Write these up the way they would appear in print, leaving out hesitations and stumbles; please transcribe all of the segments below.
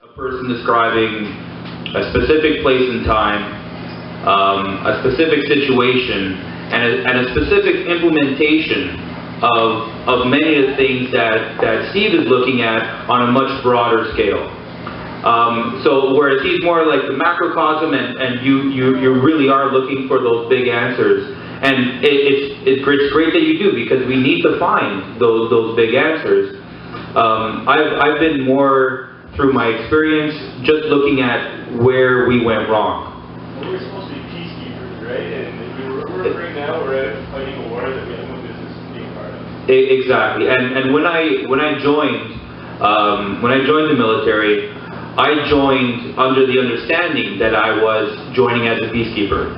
A person describing a specific place and time, a specific situation, and a specific implementation of many of the things that Steve is looking at on a much broader scale. So whereas he's more like the macrocosm, and you really are looking for those big answers, and it's great that you do, because we need to find those big answers. I've been more, through my experience, just looking at where we went wrong. Well, we're supposed to be peacekeepers, right? And right now we're fighting a war that we have no business being part of. Exactly. And when I joined the military, I joined under the understanding that I was joining as a peacekeeper.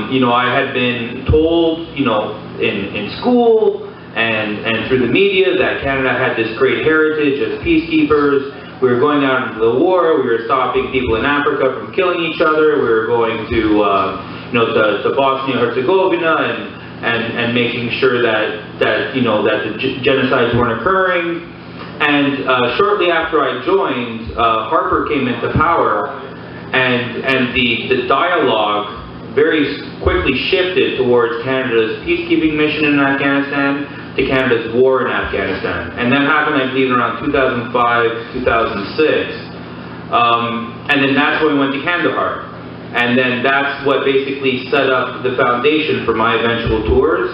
You know, I had been told, you know, in school and through the media that Canada had this great heritage as peacekeepers. We were going out into the war. We were stopping people in Africa from killing each other. We were going to, you know, to Bosnia-Herzegovina and making sure that the genocides weren't occurring. And shortly after I joined, Harper came into power, and the dialogue very quickly shifted towards Canada's peacekeeping mission in Afghanistan to Canada's war in Afghanistan. And that happened, I believe, around 2005, 2006. And then that's when we went to Kandahar. And then that's what basically set up the foundation for my eventual tours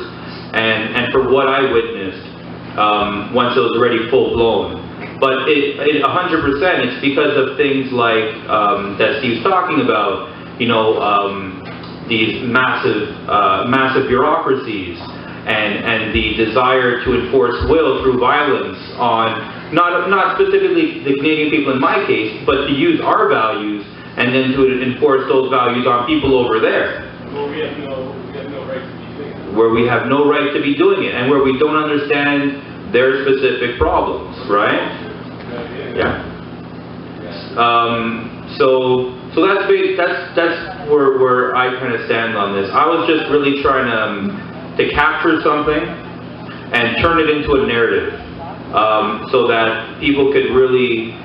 and for what I witnessed once it was already full-blown. But 100%, it's because of things like that Steve's talking about, you know, these massive bureaucracies, and the desire to enforce will through violence on not specifically the Canadian people in my case, but to use our values and then to enforce those values on people over there. Well, we have no right to be doing it. Where we have no right to be doing it, and where we don't understand their specific problems, right? Yeah. So that's where I kind of stand on this. I was just really trying to capture something and turn it into a narrative, so that people could really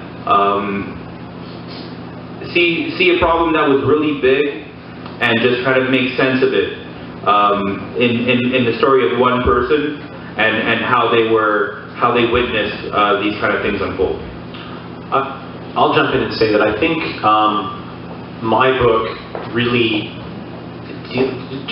see a problem that was really big and just kind of make sense of it in the story of one person and how they witnessed these kind of things unfold. I'll jump in and say that I think my book really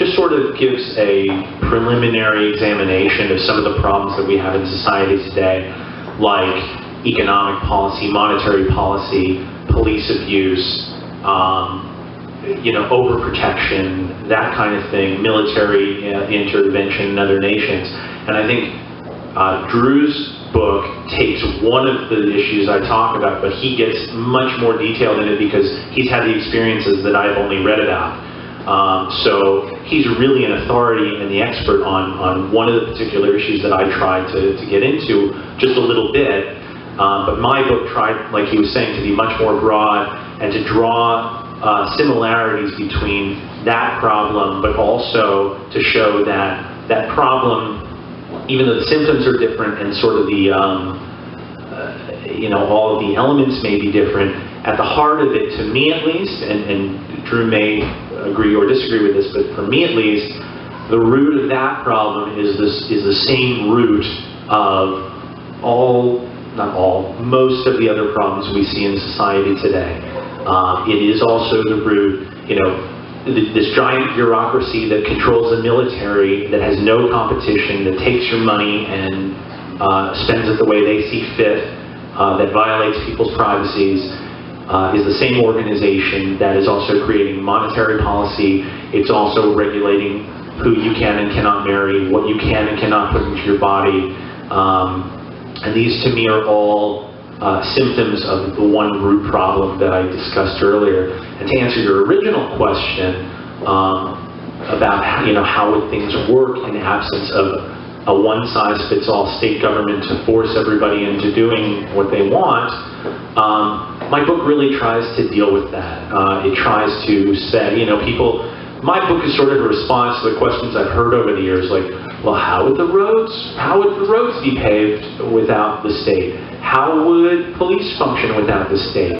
just sort of gives a preliminary examination of some of the problems that we have in society today, like economic policy, monetary policy, police abuse, you know, overprotection, that kind of thing, military intervention in other nations. And I think Drew's book takes one of the issues I talk about, but he gets much more detailed in it because he's had the experiences that I've only read about. So he's really an authority and the expert on one of the particular issues that I tried to get into just a little bit. But my book tried, like he was saying, to be much more broad and to draw similarities between that problem, but also to show that that problem, even though the symptoms are different and sort of the, you know, all of the elements may be different, at the heart of it, to me at least, and Drew may agree or disagree with this, but for me at least, the root of that problem is the same root of most of the other problems we see in society today. It is also the root, you know, this giant bureaucracy that controls the military, that has no competition, that takes your money and spends it the way they see fit, that violates people's privacies, is the same organization that is also creating monetary policy. It's also regulating who you can and cannot marry, what you can and cannot put into your body. And these, to me, are all symptoms of the one root problem that I discussed earlier. And to answer your original question about, you know, how would things work in the absence of a one-size-fits-all state government to force everybody into doing what they want, my book really tries to deal with that. It tries to say, you know, my book is sort of a response to the questions I've heard over the years, like, well, how would the roads be paved without the state? How would police function without the state?